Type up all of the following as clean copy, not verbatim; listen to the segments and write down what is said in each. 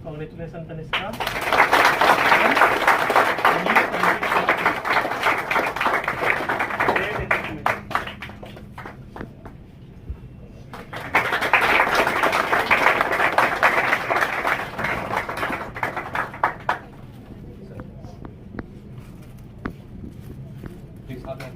Congratulations, Tanishka. Great achievement. Please have that.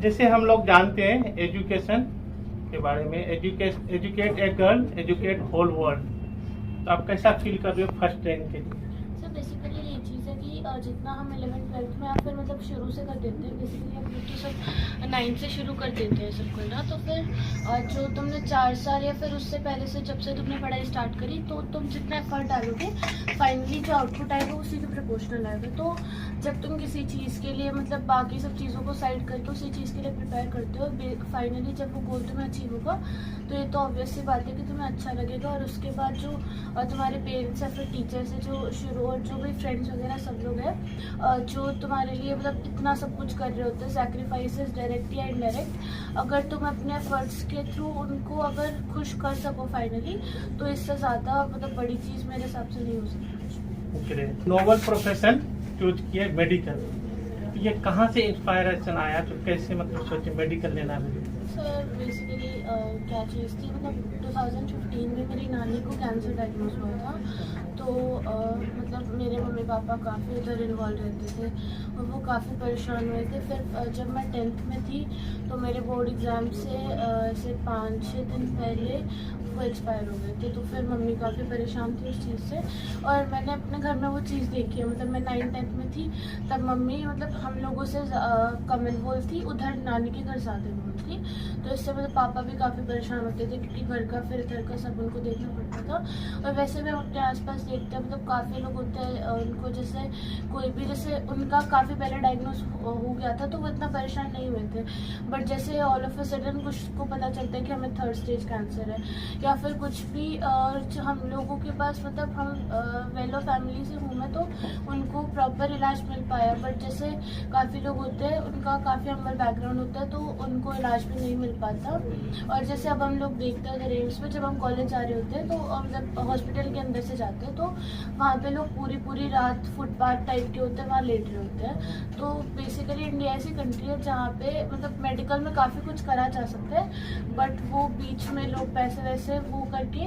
जैसे हम लोग जानते हैं एजुकेशन के बारे में, educate a girl educate whole world, तो आप कैसा फील कर रहे हो फर्स्ट रैंक के लिए? सर बेसिकली ये चीज़ है कि जितना हम 11th-12th में या फिर मतलब शुरू से कर देते हैं, बेसिकली हम लोग तो सब 9th से शुरू कर देते हैं सब करना, तो फिर जो तुमने 4 साल या फिर उससे पहले से जब से तुमने पढ़ाई स्टार्ट करी तो तुम जितना एफर्ट डालोगे फाइनली जो आउटपुट आएगा उसी के प्रोपोर्शनल आएगा। तो जब तुम किसी चीज़ के लिए मतलब बाकी सब चीज़ों को साइड करके उसी चीज़ के लिए प्रिपेयर करते हो, फाइनली जब वो गोल तुम्हें अचीव होगा तो ये तो ऑब्वियस सी बात है कि तुम्हें अच्छा लगेगा। और उसके बाद जो तुम्हारे पेरेंट्स या फिर टीचर्स है जो शुरू और जो भी फ्रेंड्स वगैरह सब लोग हैं जो तुम्हारे लिए मतलब इतना सब कुछ कर रहे होते हैं, सैक्रिफाइसेस डायरेक्ट या इनडायरेक्ट, अगर तुम अपने एफर्ट्स के थ्रू उनको अगर खुश कर सको फाइनली, तो इससे ज़्यादा मतलब बड़ी चीज़ मेरे हिसाब से नहीं हो सकती। नोबल प्रोफेशन चूज किए मेडिकल, ये कहाँ से इंस्पायरेशन आया, तो कैसे मतलब सोचे मेडिकल लेना है? सर बेसिकली क्या चीज़ थी, मतलब 2015 में मेरी नानी को कैंसर डायग्नोज हुआ था, तो मतलब मेरे मम्मी पापा काफ़ी उधर इन्वॉल्व रहते थे और वो काफ़ी परेशान हुए थे। फिर जब मैं 10th में थी तो मेरे बोर्ड एग्ज़ाम से 5-6 दिन पहले वो एक्सपायर हो गए थे, तो फिर मम्मी काफ़ी परेशान थी उस चीज़ से। और मैंने अपने घर में वो चीज़ देखी है, मतलब मैं 9th-10th में थी तब मम्मी मतलब हम लोगों से कम इन्वॉल्व थी, उधर नानी के घर ज़्यादा इन्वॉल्व थी, तो इससे मतलब पापा भी काफ़ी परेशान होते थे क्योंकि घर का फिर इधर का सब उनको देखना पड़ता था। और वैसे भी अपने आसपास देखते हैं मतलब काफ़ी लोग होते हैं उनको जैसे कोई भी जैसे उनका काफ़ी पहले डायग्नोज हो गया था तो वो इतना परेशान नहीं हुए थे, बट जैसे ऑल ऑफ अ सडन कुछ को पता चलता है कि हमें 3rd स्टेज कैंसर है या फिर कुछ भी, और हम लोगों के पास मतलब हम वेलो फैमिली से हूँ मैं, तो उनको प्रॉपर इलाज मिल पाया। बट जैसे काफ़ी लोग होते हैं उनका काफ़ी हम्बल बैकग्राउंड होता है तो उनको इलाज भी नहीं मिल पाता। और जैसे अब हम लोग देखते हैं उधर एम्स में जब हम कॉलेज जा रहे होते हैं तो मतलब हॉस्पिटल के अंदर से जाते हैं तो वहाँ पे लोग पूरी रात फुटपाथ टाइप के होते हैं, वहाँ लेट रहे होते हैं। तो बेसिकली इंडिया ऐसी कंट्री है जहाँ पे मतलब मेडिकल में काफ़ी कुछ करा जा सकता है, बट वो बीच में लोग पैसे वैसे वो करके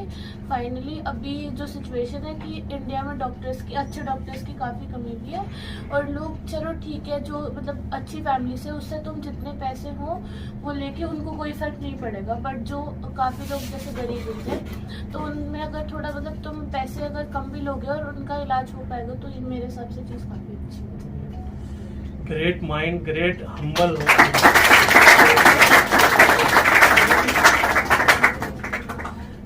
फाइनली अभी जो सिचुएशन है कि इंडिया में अच्छे डॉक्टर्स की काफ़ी कमी भी है। और लोग चलो ठीक है जो मतलब अच्छी फैमिली से उससे तुम जितने पैसे हो वो लेके उनको कोई फ़र्क नहीं पड़ेगा, बट जो काफ़ी लोग जैसे गरीब होते हैं तो उनमें अगर थोड़ा मतलब तुम पैसे अगर कम भी लोगे और उनका इलाज हो पाएगा तो ये मेरे हिसाब से चीज़ काफ़ी अच्छी है। Great mind, great humble.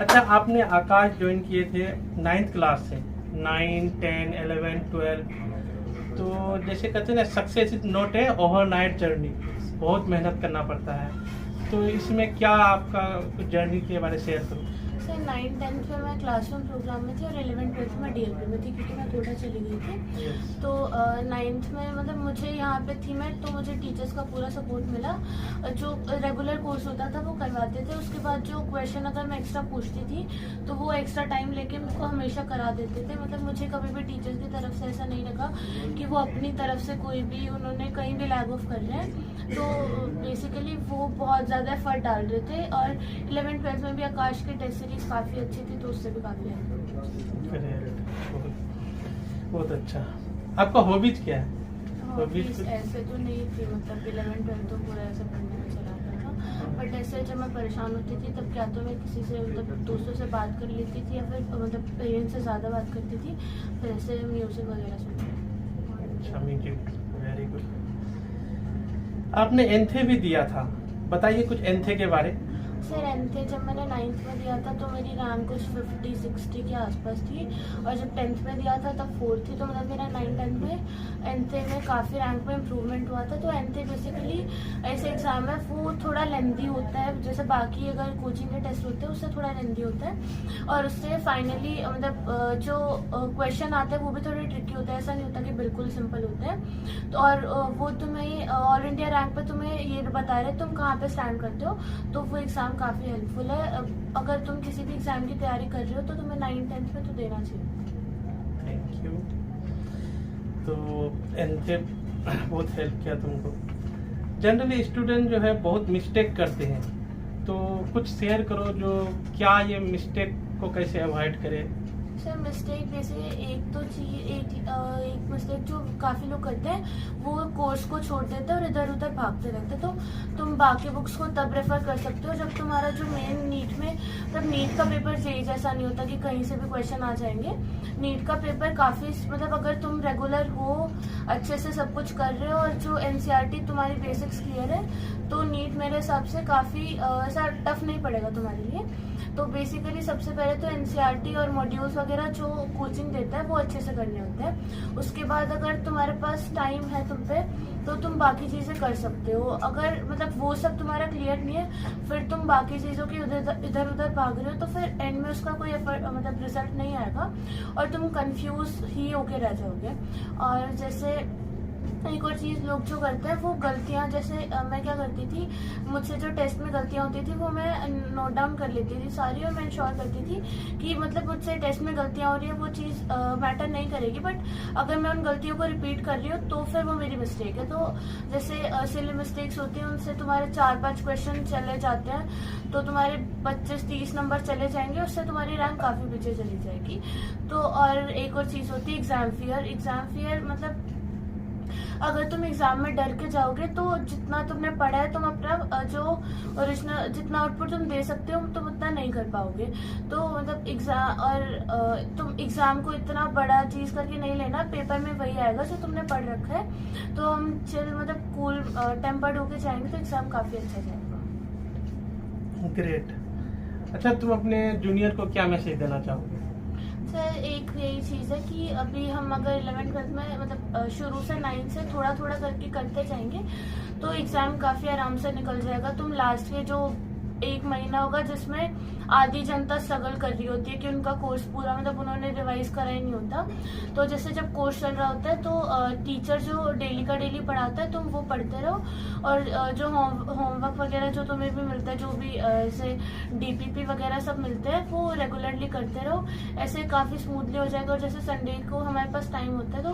अच्छा, आपने आकाश ज्वाइन किए थे 9th क्लास से, 9, 10, 11, 12, तो जैसे कहते हैं ना success is not a overnight journey, बहुत मेहनत करना पड़ता है, तो इसमें क्या आपका कुछ जर्नी के बारे में शेयर करूँ? सर 9th-10th में मैं क्लासरूम प्रोग्राम में थी और 11th-12th में DLP में थी क्योंकि मैं कोटा चली गई थी। तो 9th में मतलब मुझे यहाँ पे थी मैं, तो मुझे टीचर्स का पूरा सपोर्ट मिला। जो रेगुलर कोर्स होता था वो करवाते थे, उसके बाद जो क्वेश्चन अगर मैं एक्स्ट्रा पूछती थी तो वो एक्स्ट्रा टाइम लेके मुझको हमेशा करा देते थे। मतलब मुझे कभी भी टीचर्स की तरफ से ऐसा नहीं लगा कि वो अपनी तरफ से कोई भी उन्होंने कहीं भी लैग ऑफ कर रहे हैं, तो बेसिकली वो बहुत ज़्यादा एफर्ट डाल रहे थे। और 11th-12th में भी आकाश की टेस्ट सीरीज काफ़ी अच्छी थी तो उससे भी काफ़ी बहुत अच्छा। आपका हॉबीज क्या है? हॉबीज ऐसे तो नहीं थी, मतलब 11th-12th तो पूरा ऐसे पढ़ने में चला गया था, बट ऐसे जब मैं परेशान होती थी तब क्या तो मैं किसी से मतलब दोस्तों से बात कर लेती थी या फिर मतलब पेरेंट्स से ज़्यादा बात करती थी, फिर ऐसे म्यूज़िक वगैरह सुनती थी। Very good. आपने एंथे भी दिया था, बताइए कुछ एंथे के बारे। सर एनथे जब मैंने 9th में दिया था तो मेरी रैंक कुछ 50-60 के आसपास थी, और जब 10th में दिया था तब 4 थी। तो मतलब मेरा 9-10 में एनथे में काफ़ी रैंक में इम्प्रूवमेंट हुआ था। तो एनथे बेसिकली ऐसे एग्ज़ाम है वो थोड़ा लेंदी होता है, जैसे बाकी अगर कोचिंग के टेस्ट होते हैं उससे थोड़ा लेंदी होता है, और उससे फाइनली मतलब जो क्वेश्चन आते हैं वो भी थोड़े ट्रिकी होते हैं, ऐसा नहीं होता कि बिल्कुल सिंपल होते हैं। तो और वो तुम्हें ऑल इंडिया रैंक पे तुम्हें ये बता रहे तुम कहाँ पे स्टैंड करते हो, तो वो एग्ज़ाम काफ़ी हेल्पफुल है। अगर तुम किसी भी एग्ज़ाम की तैयारी कर रहे हो तो तुम्हें 9-10 में तो देना चाहिए। Thank you. तो एनथे बहुत हेल्प किया तुमको। जनरली स्टूडेंट जो है बहुत मिस्टेक करते हैं, तो कुछ शेयर करो जो क्या ये मिस्टेक को कैसे अवॉइड करें। सर मिस्टेक वैसे एक मिस्टेक जो काफ़ी लोग करते हैं वो कोर्स को छोड़ देते हैं और इधर उधर भागते रहते हैं। तो तुम बाकी बुक्स को तब रेफर कर सकते हो जब तुम्हारा जो मेन नीट में, तब नीट का पेपर जेई जैसा नहीं होता कि कहीं से भी क्वेश्चन आ जाएंगे। नीट का पेपर काफ़ी मतलब अगर तुम रेगुलर हो, अच्छे से सब कुछ कर रहे हो और जो एनसीईआरटी तुम्हारी बेसिक्स क्लियर है, तो नीट मेरे हिसाब से काफ़ी ऐसा टफ नहीं पड़ेगा तुम्हारे लिए। तो बेसिकली सबसे पहले तो एनसीईआरटी और मॉड्यूल्स वगैरह जो कोचिंग देता है वो अच्छे से करने होते हैं। उसके बाद अगर तुम्हारे पास टाइम है तुम पे, तो तुम बाकी चीज़ें कर सकते हो। अगर मतलब वो सब तुम्हारा क्लियर नहीं है, फिर तुम बाकी चीज़ों की इधर उधर भाग रहे हो, तो फिर एंड में उसका कोई मतलब रिजल्ट नहीं आएगा और तुम कंफ्यूज ही होके रह जाओगे। और जैसे एक और चीज़ लोग जो करते हैं वो गलतियाँ, जैसे मैं क्या करती थी, मुझसे जो टेस्ट में गलतियाँ होती थी वो मैं नोट डाउन कर लेती थी सारी, और मैं इंश्योर करती थी कि मतलब मुझसे टेस्ट में गलतियाँ हो रही है वो चीज़ मैटर नहीं करेगी, बट अगर मैं उन गलतियों को रिपीट कर रही हूँ तो फिर वो मेरी मिस्टेक है। तो जैसे सिली मिस्टेक्स होती हैं उनसे तुम्हारे 4-5 क्वेश्चन चले जाते हैं, तो तुम्हारे 25-30 नंबर चले जाएंगे, उससे तुम्हारी रैंक काफ़ी पीछे चली जाएगी। तो और एक और चीज़ होती है एग्ज़ाम फियर मतलब अगर तुम एग्जाम में डर के जाओगे तो जितना तुमने पढ़ा है तुम अपना जो ओरिजिनल जितना आउटपुट तुम दे सकते हो तुम उतना नहीं कर पाओगे। तो मतलब एग्जाम और तुम एग्जाम को इतना बड़ा चीज करके नहीं लेना, पेपर में वही आएगा जो तुमने पढ़ रखा है। तो हम चिल मतलब कूल टेम्पर्ड होके जाएंगे तो एग्जाम काफी अच्छा जाएगा। ग्रेट। अच्छा, तुम अपने जूनियर को क्या मैसेज देना चाहोगे? सर एक यही चीज़ है कि अभी हम अगर 11th-12th में मतलब शुरू से 9 से थोड़ा थोड़ा करके करते जाएंगे तो एग्ज़ाम काफ़ी आराम से निकल जाएगा। तुम लास्ट के जो 1 महीना होगा जिसमें आधी जनता स्ट्रगल कर रही होती है कि उनका कोर्स पूरा मतलब उन्होंने रिवाइज करा ही नहीं होता, तो जैसे जब कोर्स चल रहा होता है तो टीचर जो डेली का डेली पढ़ाता है तुम वो पढ़ते रहो, और जो होमवर्क वगैरह जो तुम्हें भी मिलता है, जो भी ऐसे डीपीपी वगैरह सब मिलते हैं वो रेगुलरली करते रहो, ऐसे काफ़ी स्मूथली हो जाएगा। और जैसे संडे को हमारे पास टाइम होता है तो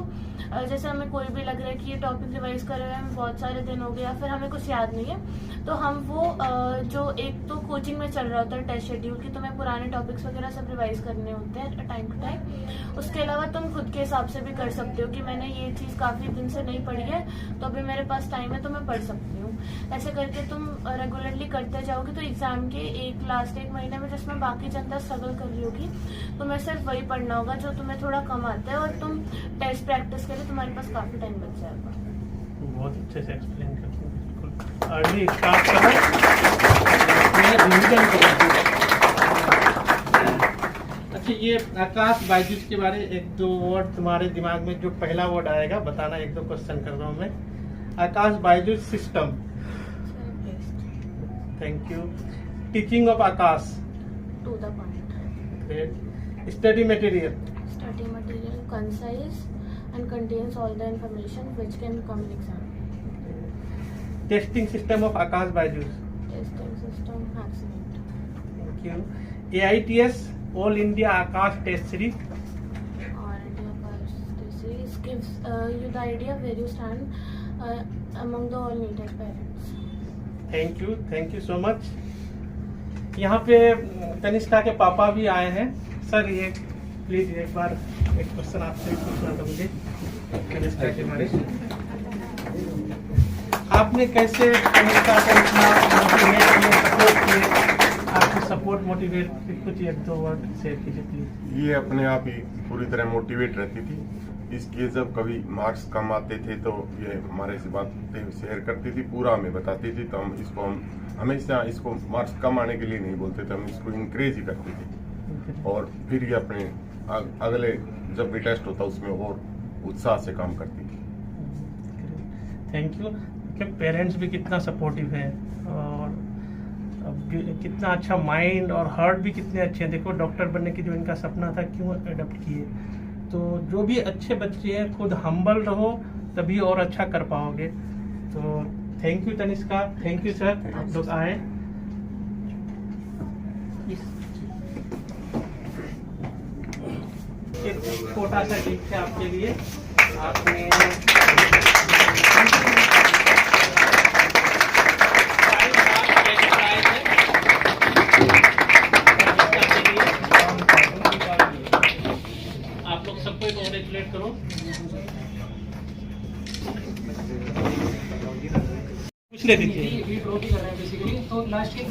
जैसे हमें कोई भी लग रहा है कि ये टॉपिक रिवाइज कर रहे हैं, हमें बहुत सारे दिन हो गए या फिर हमें कुछ याद नहीं है, तो हम वो जो एक तो कोचिंग में चल रहा होता है टेस्ट शेड्यूल की, तुम्हें पुराने टॉपिक्स वगैरह सब रिवाइज करने होते हैं टाइम टू टाइम। उसके अलावा तुम खुद के हिसाब से भी कर सकते हो कि मैंने ये चीज़ काफ़ी दिन से नहीं पढ़ी है तो अभी मेरे पास टाइम है तो मैं पढ़ सकती हूँ। ऐसे करके तुम रेगुलरली करते जाओगे तो एग्जाम के लास्ट 1 महीने में जिसमें बाकी जनता स्ट्रगल कर रही होगी तुम्हें सिर्फ वही पढ़ना होगा जो तुम्हें थोड़ा कम आता है, और तुम टेस्ट प्रैक्टिस के लिए तुम्हारे पास काफ़ी टाइम बच जाएगा। बहुत अच्छे से एक्सप्लेन करते हैं, बिल्कुल। अभी स्टार्ट करो। अच्छा, ये आकाश बायजूस के बारे 1-2 वर्ड तुम्हारे दिमाग में जो पहला वर्ड आएगा बताना। 1-2 क्वेश्चन कर रहा हूँ मैं। Aakash Byju's system. Thank you. Teaching of Aakash. To the point. Great. Study material. Study material concise and contains all the information which can come in exam. Testing system of Aakash Byju's. Testing system excellent. Thank you. AITS all India Aakash test series. All India Test Series gives you the idea where you stand among the all needed parents. Thank you so much. यहाँ पे कनिष्का के पापा भी आए हैं। Sir, ये please एक बार एक क्वेश्चन आपसे पूछना था मुझे कनिष्का के बारे में। आपने कैसे कनिष्का को इतना मोटिवेट किया, सपोर्ट किए? आपकी सपोर्ट मोटिवेट कुछ 1-2 वर्ड शेयर कीजिए प्लीज। ये अपने आप ही पूरी तरह मोटिवेट रहती थी इसके जब कभी मार्क्स कम आते थे तो ये हमारे से बातें शेयर करती थी, पूरा हमें बताती थी, तो हम हमेशा इसको मार्क्स कम आने के लिए नहीं बोलते थे, हम इसको इंकरेज ही करते थे। और फिर ये अपने अगले जब भी टेस्ट होता उसमें और उत्साह से काम करती थी। Thank you. कि पेरेंट्स भी कितना सपोर्टिव है और कितना अच्छा माइंड और हार्ट भी कितने अच्छे हैं। देखो डॉक्टर बनने की जो इनका सपना था क्यों अडॉप्ट किए। तो जो भी अच्छे बच्चे हैं खुद हम्बल रहो तभी और अच्छा कर पाओगे। तो thank you Tanishka, thank you sir, आप लोग आए। एक छोटा सा गिफ्ट है आपके लिए। आपने आप लोग सबको कॉन्ग्रेचुलेट करो। कुछ ले दीजिए। तो लास्ट के एक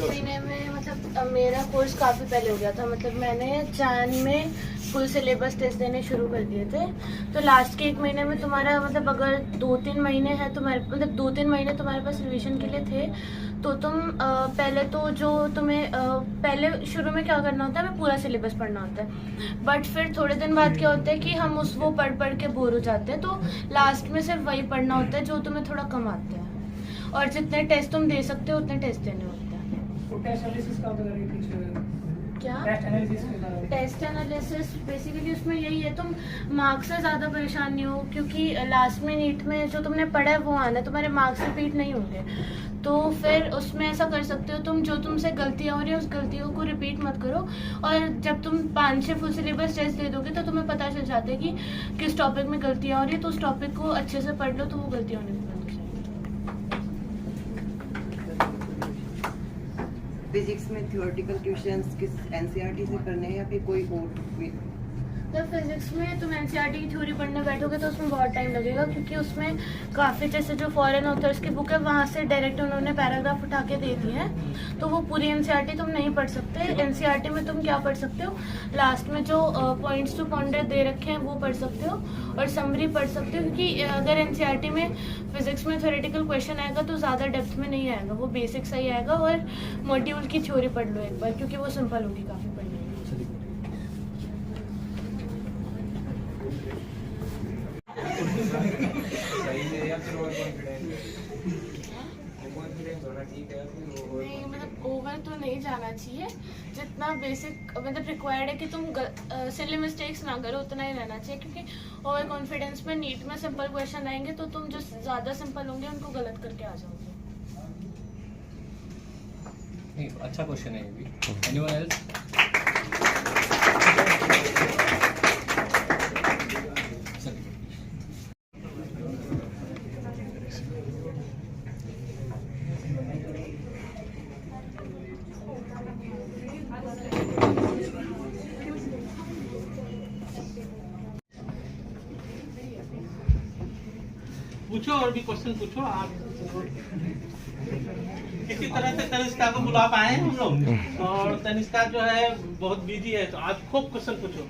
महीने में मतलब मेरा कोर्स काफ़ी पहले हो गया था। मतलब मैंने जैन में फुल सिलेबस टेस्ट देने शुरू कर दिए थे। तो लास्ट के एक महीने में तुम्हारा मतलब अगर 2-3 महीने है तुम्हारे मतलब 2-3 महीने तुम्हारे पास रिवीजन के लिए थे तो तुम पहले तो जो तुम्हें पहले शुरू में क्या करना होता है, हमें पूरा सिलेबस पढ़ना होता है। बट फिर थोड़े दिन बाद क्या होता है कि हम वो पढ़ के बोर हो जाते हैं। तो लास्ट में सिर्फ वही पढ़ना होता है जो तुम्हें थोड़ा कम आते हैं, और जितने टेस्ट तुम दे सकते हो उतने टेस्ट देने होते हैं। टेस्ट एनालिसिस का बता रही थी क्या टेस्ट एनालिसिस का टेस्ट एनालिसिस बेसिकली उसमें यही है, तुम मार्क्स से ज़्यादा परेशान नहीं हो, क्योंकि लास्ट में नीट में जो तुमने पढ़ा है वो आना है, तुम्हारे मार्क्स रिपीट नहीं होंगे। तो फिर उसमें ऐसा कर सकते हो तुम, जो तुमसे गलतियाँ हो रही है उस गलतियों को रिपीट मत करो। और जब तुम 5-6 फुल सिलेबस टेस्ट दे दोगे तो तुम्हें पता चल जाता है कि किस टॉपिक में गलतियाँ हो रही है, तो उस टॉपिक को अच्छे से पढ़ लो तो वो गलतियाँ होने बंद हो जाएगी। फिजिक्स में थ्योरेटिकल क्वेश्चंस किस एनसीईआरटी से करने हैं या फिर कोई और? तो फिजिक्स में तुम एनसीईआरटी की थ्योरी पढ़ने बैठोगे तो उसमें बहुत टाइम लगेगा, क्योंकि उसमें काफ़ी जैसे जो फॉरेन ऑथर्स की बुक है वहाँ से डायरेक्ट उन्होंने पैराग्राफ उठा के दे दिए हैं, तो वो पूरी एनसीईआरटी तुम नहीं पढ़ सकते। एनसीईआरटी में तुम क्या पढ़ सकते हो, लास्ट में जो पॉइंट्स टू पॉन्डर दे रखे हैं वो पढ़ सकते हो और समरी पढ़ सकते हो। क्योंकि अगर एनसीईआरटी में फिजिक्स में थ्योरेटिकल क्वेश्चन आएगा तो ज़्यादा डेप्थ में नहीं आएगा, वो बेसिक सही आएगा। और मॉड्यूल की थ्योरी पढ़ लो एक बार, क्योंकि वो सिंपल होगी काफ़ी पढ़ने में। नहीं मतलब ओवर तो नहीं जाना चाहिए, जितना बेसिक मतलब रिक्वायर्ड है कि तुम सिली मिस्टेक्स ना करो उतना ही रहना चाहिए। क्योंकि ओवर कॉन्फिडेंस में नीट में सिंपल क्वेश्चन आएंगे तो तुम जो ज़्यादा सिंपल होंगे उनको गलत करके आ जाओगे। नहीं, अच्छा क्वेश्चन है ये भी। Anyone else? पूछो, और भी क्वेश्चन पूछो आप। किसी तरह से तनिष्का को बुला पाए हम लोग, और तनिष्का जो है बहुत बिजी है, तो आज खूब क्वेश्चन पूछो।